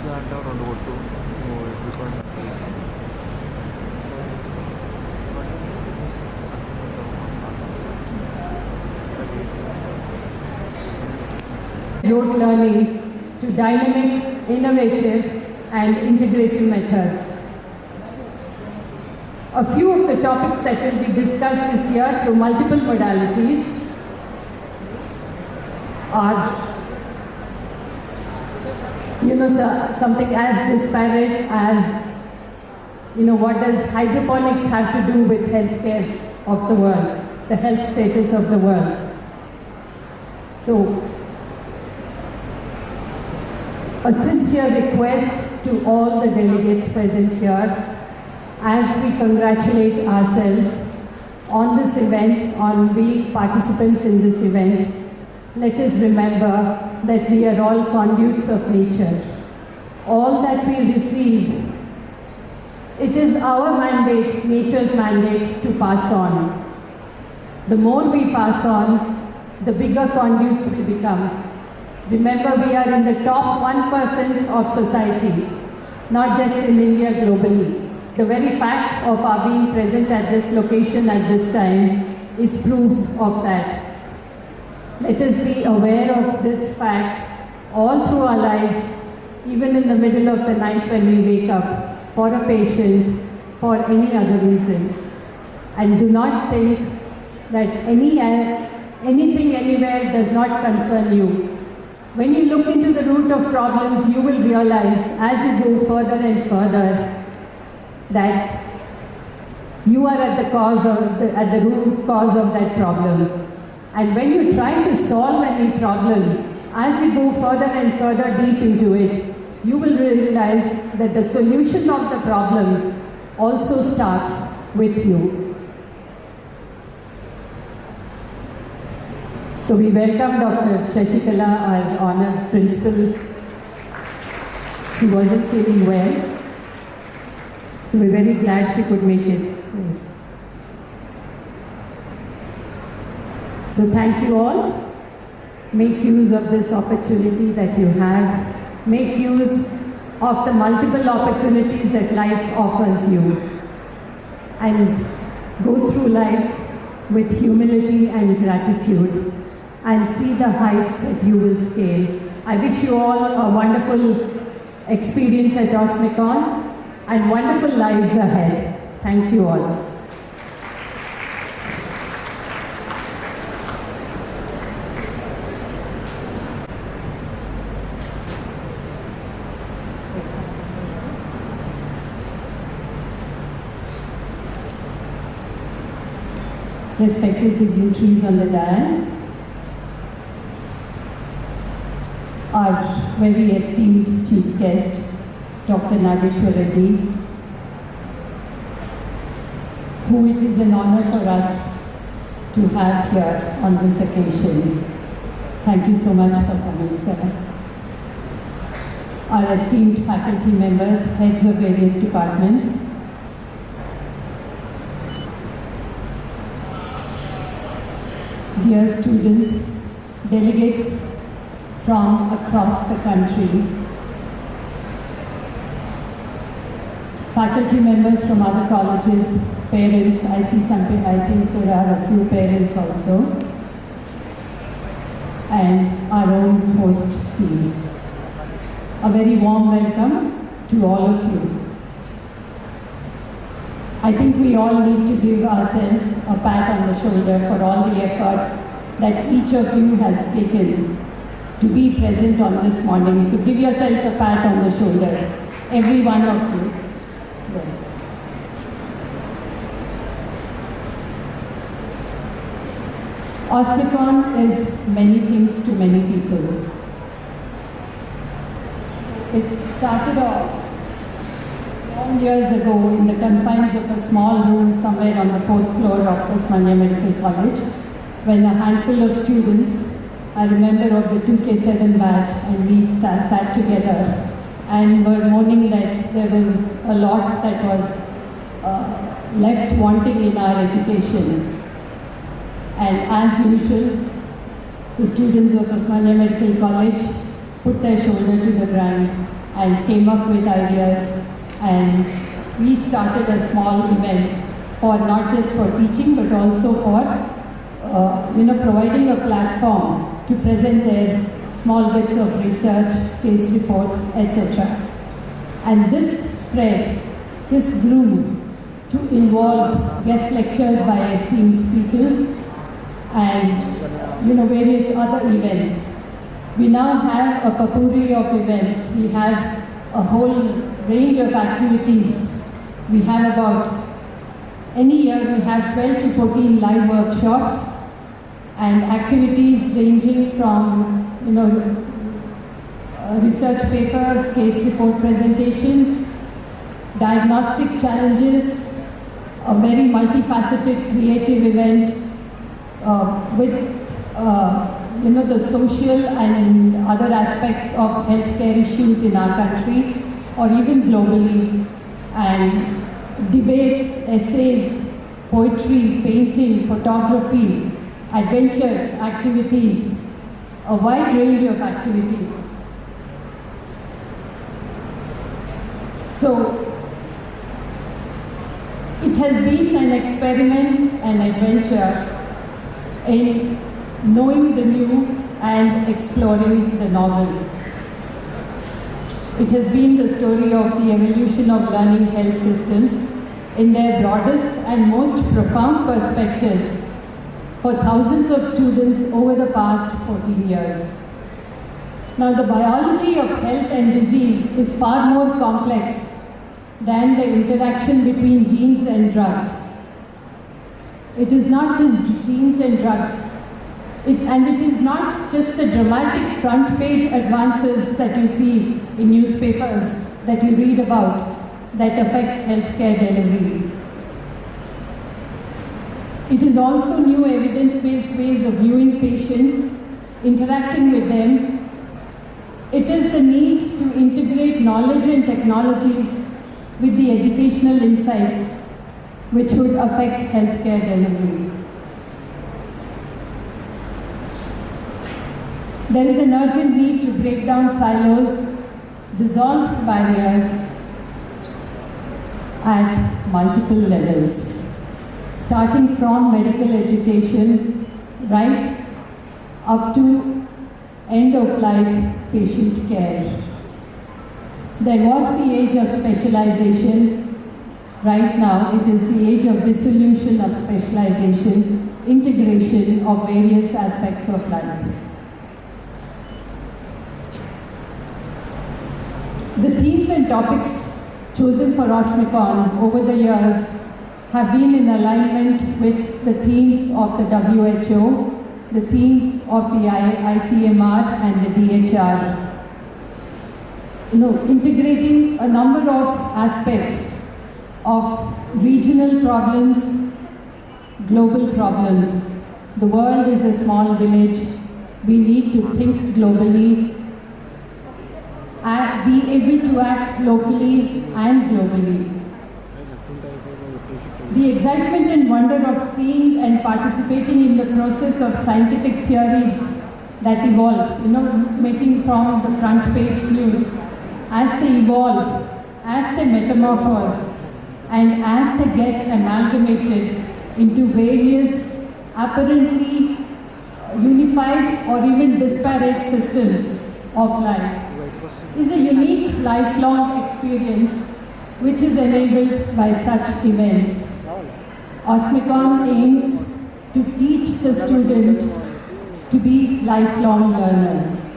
మంచిగా అంటే రెండు కొట్టు నువ్వు record rote learning to dynamic, innovative and integrative methods. A few of the topics that will be discussed this year through multiple modalities are, something as disparate as, what does hydroponics have to do with healthcare of the world, the health status of the world. So, a sincere request to all the delegates present here, as we congratulate ourselves on this event, on being participants in this event, let us remember that we are all conduits of nature. All that we receive, it is our mandate, nature's mandate, to pass on. The more we pass on, the bigger conduits we become. Remember, we are in the top 1% of society, not just in India, globally. The very fact of our being present at this location at this time is proof of that. Let us be aware of this fact all through our lives, even in the middle of the night when we wake up, for a patient, for any other reason. And do not think that anything anywhere does not concern you. When you look into the root of problems, you will realize as you go further and further that you are at the root cause of that problem. And when you try to solve any problem, as you go further and further deep into it, you will realize that the solution of the problem also starts with you. So we welcome Dr. Shashikala, our honored principal. She wasn't feeling well, so we're very glad she could make it. Yes. So thank you all. Make use of this opportunity that you have. Make use of the multiple opportunities that life offers you. And go through life with humility and gratitude, and see the heights that you will scale. I wish you all a wonderful experience at Osmicon and wonderful lives ahead. Thank you all. Respected dignitaries on the dais, our very esteemed chief guest, Dr. Nageshwar Reddy, who it is an honor for us to have here on this occasion. Thank you so much for coming, sir. Our esteemed faculty members, heads of various departments, dear students, delegates from across the country, faculty members from other colleges, parents, I think there are a few parents also, and our own host team. A very warm welcome to all of you. I think we all need to give ourselves a pat on the shoulder for all the effort that each of you has taken to be present on this morning. So give yourself a pat on the shoulder, every one of you. Yes. Osmicon is many things to many people. It started off long years ago in the confines of a small room somewhere on the 4th floor of Osmania Medical College, when a handful of students, I remember of the 2K7 batch, and we sat together and were mourning that there was a lot that was left wanting in our education. And as usual, the students of Osmania Medical College put their shoulder to the ground and came up with ideas, and we started a small event for not just for teaching but also for providing a platform to present their small bits of research, case reports, etc. And this spread, this grew to involve guest lectures by esteemed people and various other events. We now have a potpourri of events. We have a whole range of activities. We have any year we have 12 to 14 live workshops and activities ranging from research papers, case report presentations, diagnostic challenges, a very multifaceted creative event with the social and other aspects of healthcare issues in our country or even globally, and debates, essays, poetry, painting, photography, adventure activities, a wide range of activities. So, it has been an experiment, an adventure in knowing the new and exploring the novel. It has been the story of the evolution of learning health systems in their broadest and most profound perspectives for thousands of students over the past 14 years. Now, the biology of health and disease is far more complex than the interaction between genes and drugs. It is not just genes and drugs. And it is not just the dramatic front page advances that you see in newspapers that you read about that affects healthcare delivery. It is also new evidence-based ways of viewing patients, interacting with them. It is the need to integrate knowledge and technologies with the educational insights which would affect healthcare delivery. There is an urgent need to break down silos, dissolve barriers at multiple levels, starting from medical education right up to end-of-life patient care. There was the age of specialization. Right now, it is the age of dissolution of specialization, integration of various aspects of life. The themes and topics chosen for OSMICON over the years have been in alignment with the themes of the WHO, the themes of the ICMR and the DHR. Integrating a number of aspects of regional problems, global problems. The world is a small village. We need to think globally, and be able to act locally and globally. The excitement and wonder of seeing and participating in the process of scientific theories that evolve, making from the front page news, as they evolve, as they metamorphose, and as they get amalgamated into various apparently unified or even disparate systems of life, is a unique lifelong experience which is enabled by such events. OSMICON aims to teach the student to be lifelong learners.